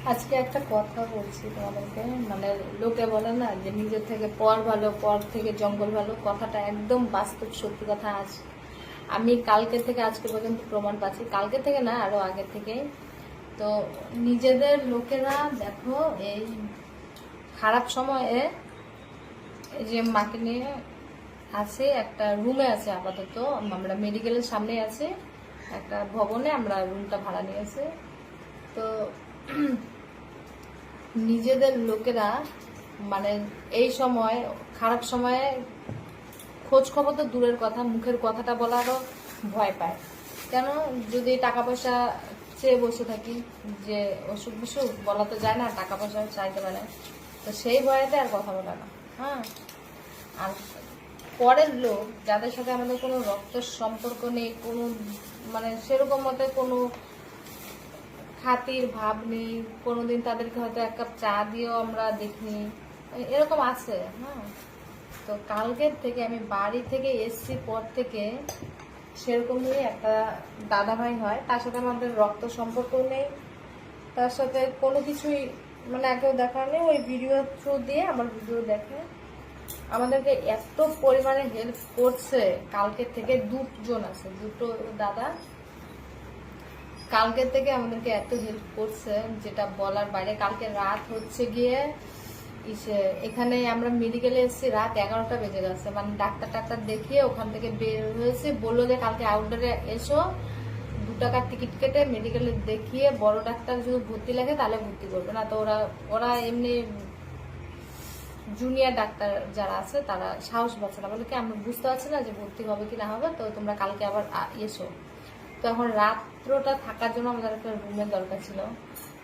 আজকে একটা কথা বলছি তোমাদেরকে, মানে লোকে বলে না যে নিজের থেকে পর ভালো, পর থেকে জঙ্গল ভালো, কথাটা একদম বাস্তব সত্যি কথা। আজ আমি কালকে থেকে আজকে পর্যন্ত প্রমাণ পাচ্ছি, কালকে থেকে না আরো আগে থেকে। তো নিজেদের লোকেরা দেখো, এই খারাপ সময়ে এই যে মাকে নিয়ে আছে, একটা রুমে আছে আপাতত, আমরা মেডিকেলের সামনে আছে একটা ভবনে, আমরা রুমটা ভাড়া নিয়েছি। তো নিজেদের লোকেরা মানে এই সময়, খারাপ সময়ে খোঁজ খবর তো দূরের কথা, মুখের কথাটা বলারও ভয় পায়। কেন? যদি টাকা পয়সা চেয়ে বসে থাকি, যে অসুখ বিসুখ বলা তো যায় না, টাকা পয়সা চাইতে পারে, তো সেই ভয়েতে আর কথা বলে না। হ্যাঁ, আর পরের লোক যাদের সাথে আমাদের কোনো রক্তের সম্পর্ক নেই, কোনো মানে সেরকম মতে কোনো খাতির ভাব নেই, কোনোদিন তাদেরকে হয়তো এক কাপ চা দিয়েও আমরা দেখিনি, এরকম আছে। হ্যাঁ, তো কালকের থেকে আমি বাড়ি থেকে এসছি পর থেকে সেরকমই একটা দাদা ভাই হয়, তার সাথে আমাদের রক্ত সম্পর্ক নেই, তার সাথে কোনো কিছুই মানে আগেও দেখা নেই, ওই ভিডিও থ্রু দিয়ে আমার ভিডিও দেখে আমাদেরকে এত পরিমাণে হেল্প করছে। কালকের থেকে দুজন আছে, দুটো দাদা কালকের থেকে আমাদেরকে এত হেল্প করছে যেটা বলার বাইরে। কালকে রাত হচ্ছে গিয়ে এখানে আমরা মেডিকেলে এসেছি রাত 11টা বেজে গেছে, মানে ডাক্তার দেখিয়ে ওখান থেকে বের হয়েছে, বললো যে কালকে আউটডোরে এসো, 2 টাকার টিকিট কেটে মেডিকেলে দেখিয়ে বড় ডাক্তার যদি ভর্তি লাগে তাহলে ভর্তি করবে না। তো ওরা ওরা এমনি জুনিয়র ডাক্তার যারা আছে তারা সাহস পাচ্ছে না, বলে কি আমরা বুঝতে পারছি না যে ভর্তি হবে কি না হবে, তো তোমরা কালকে আবার এসো। তো এখন রাত্রটা থাকার জন্য আমাদের একটা রুমের দরকার ছিল।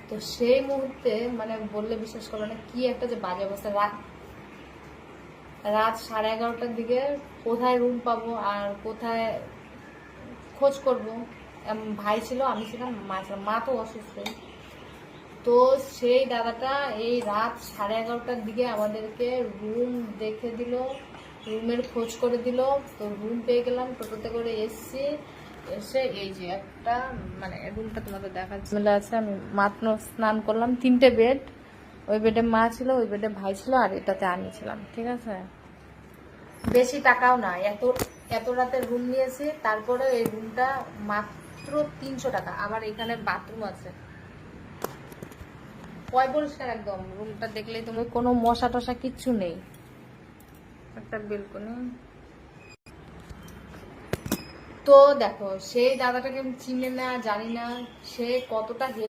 তো সেই মুহূর্তে মানে বললে বিশ্বাস করবে না, কি একটা যে বাজে অবস্থা। রাত 11:30টার দিকে কোথায় রুম পাবো আর কোথায় খোঁজ করবো। ভাই ছিল, আমি ছিলাম, মা ছিল, মা তো অসুস্থ। তো সেই দাদাটা এই রাত 11:30টার দিকে আমাদেরকে রুম দেখে দিল, রুমের খোঁজ করে দিল। তো রুম পেয়ে গেলাম, টোটোতে করে এসছি, এসে এই যে একটা মানে রুমটা তোমাদের দেখাচ্ছি আছে। আমি মাত্র স্নান করলাম, 3টে বেড, ওই বেডে মা ছিল, ওই বেডে ভাই ছিল, আর এটাতে আমি ছিলাম। ঠিক আছে, বেশি টাকাও না, এত এত রাতে রুম নিয়েছি, তারপরে এই রুমটা মাত্র 300 টাকা। আবার এখানে বাথরুম আছে, পয় পরিষ্কার একদম। রুমটা দেখলেই তুমি, কোনো মশা টশা কিচ্ছু নেই, একটা বেলকনি। তো দেখো, সেই দাদাটাকে আমি চিনি না জানি না, সে কতটা